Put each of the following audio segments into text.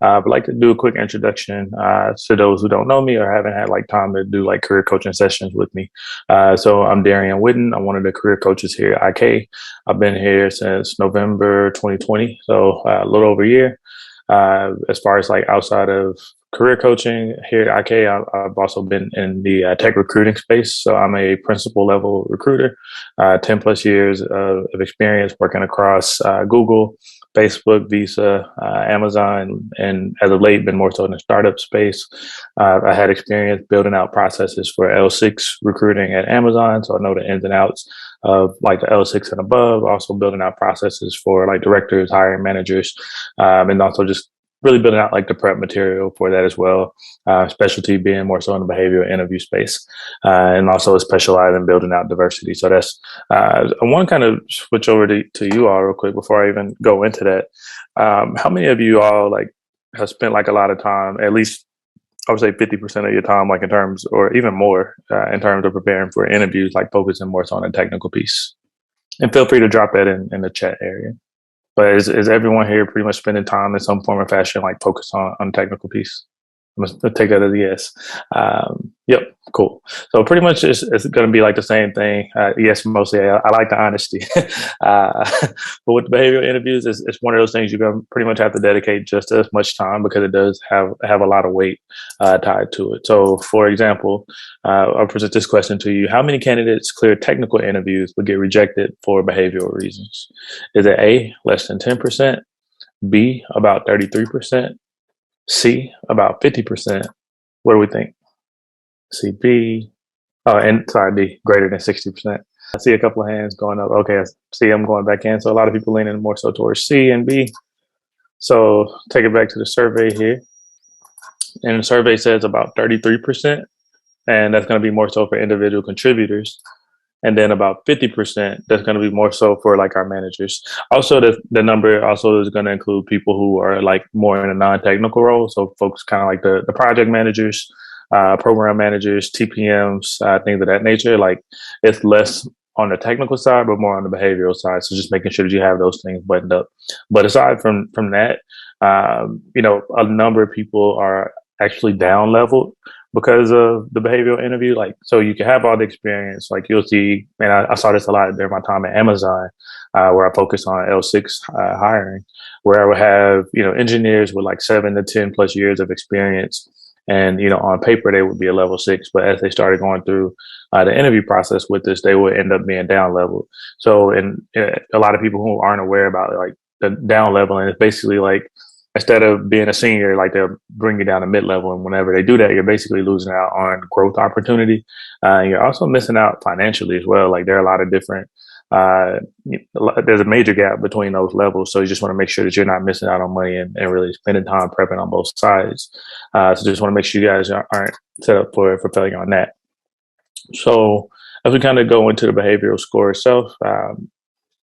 I'd like to do a quick introduction to those who don't know me or haven't had like time to do like career coaching sessions with me. So I'm Darian Whitten. I'm one of the career coaches here at IK. I've been here since November 2020, so a little over a year. As far as like outside of career coaching here at IK, I've also been in the tech recruiting space. So I'm a principal level recruiter, 10 plus years of experience working across Google, Facebook, Visa, Amazon, and as of late, been more so in the startup space. I had experience building out processes for L6 recruiting at Amazon, so I know the ins and outs of like the L6 and above. Also building out processes for like directors, hiring managers, and also just really building out like the prep material for that as well. Specialty being more so in the behavioral interview space, and also specialized in building out diversity. So that's I want to kind of switch over to you all real quick before I even go into that. How many of you all like have spent like a lot of time, at least I would say 50% of your time, like in terms, or even more, in terms of preparing for interviews, like focusing more so on the technical piece? And feel free to drop that in the chat area. But is everyone here pretty much spending time in some form or fashion, like focused on the technical piece? I'm gonna take that as a yes. Yep, cool. So pretty much it's going to be like the same thing. Yes, mostly. I like the honesty. But with behavioral interviews, it's one of those things you're going to pretty much have to dedicate just as much time because it does have a lot of weight tied to it. So, for example, I'll present this question to you: how many candidates clear technical interviews but get rejected for behavioral reasons? Is it A, less than 10%, B, about 33%, C, about 50%? What do we think? C, B, and sorry, B, greater than 60%. I see a couple of hands going up. Okay, I see them going back in. So a lot of people leaning more so towards C and B. So take it back to the survey here. And the survey says about 33%. And that's going to be more so for individual contributors. And then about 50%, that's going to be more so for like our managers. Also, the number also is going to include people who are like more in a non-technical role. So folks kind of like the project managers, program managers, TPMs, things of that nature. Like it's less on the technical side, but more on the behavioral side. So just making sure that you have those things buttoned up. But aside from that, a number of people are actually down leveled because of the behavioral interview. Like, so you can have all the experience, like you'll see, and I saw this a lot during my time at Amazon, where I focus on L6 hiring, where I would have, engineers with like 7 to 10 plus years of experience. And, on paper, they would be a level 6, but as they started going through the interview process with this, they would end up being down level. So, and a lot of people who aren't aware about it, like the down leveling, it's basically like, instead of being a senior, like they'll bring you down to mid-level. And whenever they do that, you're basically losing out on growth opportunity. You're also missing out financially as well. Like there are a lot of different, there's a major gap between those levels. So you just want to make sure that you're not missing out on money and really spending time prepping on both sides. So just want to make sure you guys aren't set up for failure on that. So as we kind of go into the behavioral score itself,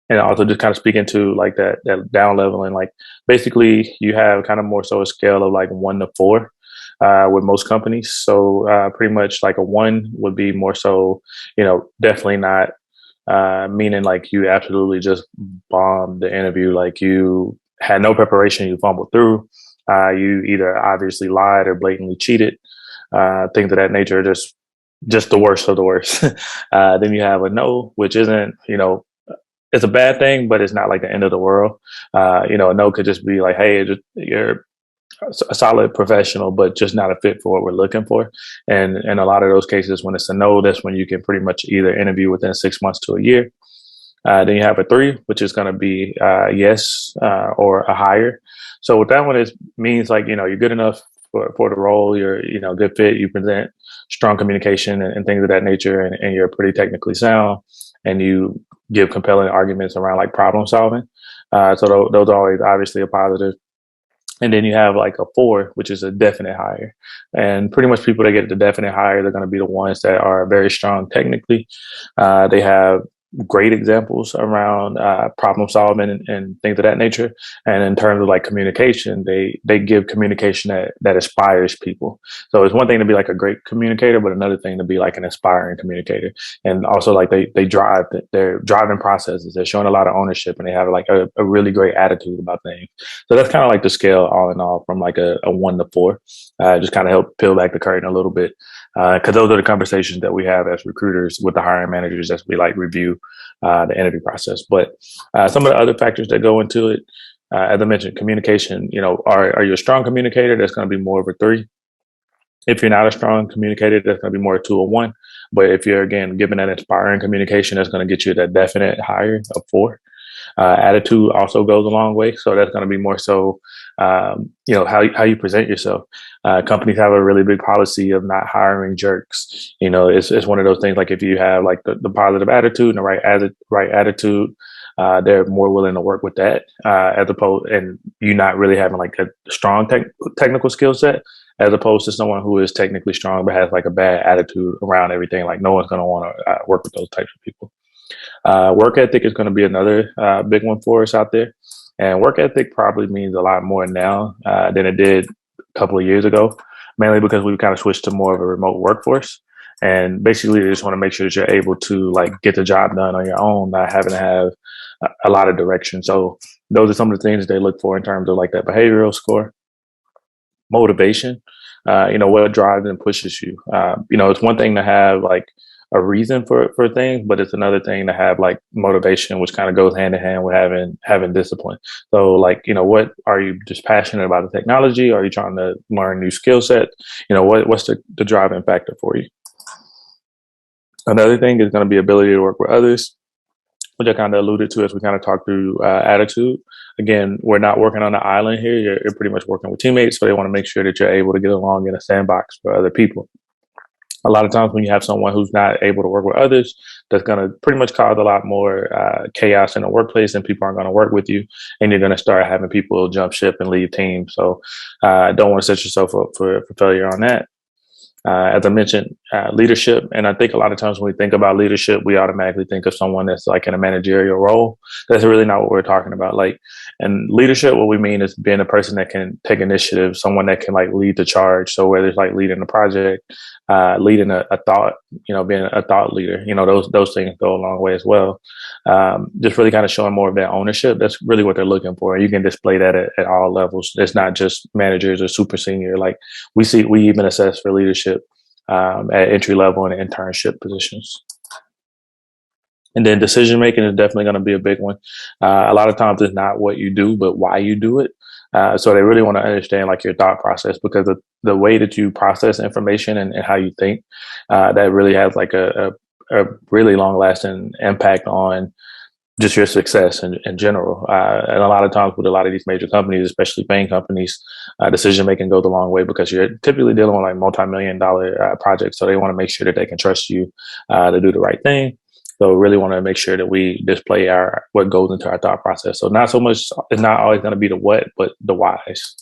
and also just kind of speaking to like that down leveling, like basically you have kind of more so a scale of like 1 to 4 with most companies. So pretty much like a 1 would be more so, definitely not meaning like you absolutely just bombed the interview, like you had no preparation, you fumbled through, you either obviously lied or blatantly cheated, things of that nature, just the worst of the worst. Then you have a no, which isn't, it's a bad thing, but it's not like the end of the world. A no could just be like, hey, you're a solid professional, but just not a fit for what we're looking for. And in a lot of those cases, when it's a no, that's when you can pretty much either interview within 6 months to a year. Then you have a 3, which is going to be yes or a higher. So with that one, it means like, you're good enough for the role, you're, good fit, you present strong communication and things of that nature, and you're pretty technically sound, and you give compelling arguments around like problem solving. So those are always obviously a positive. And then you have like a 4, which is a definite hire. And pretty much people that get the definite hire, they're going to be the ones that are very strong technically. They have, great examples around problem solving and things of that nature. And in terms of like communication, they give communication that inspires people. So it's one thing to be like a great communicator, but another thing to be like an inspiring communicator. And also like they drive their driving processes. They're showing a lot of ownership, and they have like a really great attitude about things. So that's kind of like the scale all in all from like a 1 to 4. Just kind of help peel back the curtain a little bit. Because those are the conversations that we have as recruiters with the hiring managers as we like review the interview process. But some of the other factors that go into it, as I mentioned, communication. Are you a strong communicator? That's going to be more of a 3. If you're not a strong communicator, that's going to be more a 2 or 1. But if you're again given that inspiring communication, that's going to get you that definite higher of 4. Attitude also goes a long way. So that's going to be more so, how you present yourself. Companies have a really big policy of not hiring jerks. It's one of those things like if you have like the positive attitude and the right attitude, they're more willing to work with that as opposed, and you not really having like a strong technical skill set as opposed to someone who is technically strong but has like a bad attitude around everything. Like no one's going to want to work with those types of people. Work ethic is going to be another big one for us out there. And work ethic probably means a lot more now than it did a couple of years ago, mainly because we've kind of switched to more of a remote workforce. And basically, they just want to make sure that you're able to like get the job done on your own, not having to have a lot of direction. So those are some of the things they look for in terms of like that behavioral score. Motivation, what drives and pushes you. It's one thing to have like a reason for things, but it's another thing to have like motivation, which kind of goes hand in hand with having discipline. So like, what are you just passionate about the technology? Are you trying to learn new skill set? What's the driving factor for you? Another thing is going to be ability to work with others, which I kind of alluded to as we kind of talked through attitude. Again, we're not working on an island here. You're pretty much working with teammates, so they want to make sure that you're able to get along in a sandbox for other people. A lot of times when you have someone who's not able to work with others, that's going to pretty much cause a lot more chaos in the workplace, and people aren't going to work with you, and you're going to start having people jump ship and leave teams. So don't want to set yourself up for failure on that. As I mentioned, leadership. And I think a lot of times when we think about leadership, we automatically think of someone that's like in a managerial role. That's really not what we're talking about. Like, and leadership, what we mean is being a person that can take initiative, someone that can like lead the charge. So whether it's like leading a project, leading a thought, being a thought leader, those things go a long way as well. Just really kind of showing more of that ownership. That's really what they're looking for. You can display that at all levels. It's not just managers or super senior. Like we even assess for leadership at entry level and internship positions. And then decision making is definitely going to be a big one. A lot of times it's not what you do, but why you do it. So they really want to understand like your thought process, because the way that you process information and how you think, that really has like a really long lasting impact on just your success in general. And a lot of times with a lot of these major companies, especially Faang companies, decision making goes a long way because you're typically dealing with like multi-million-dollar projects. So they want to make sure that they can trust you to do the right thing. So really want to make sure that we display what goes into our thought process. So not so much, it's not always going to be the what, but the whys.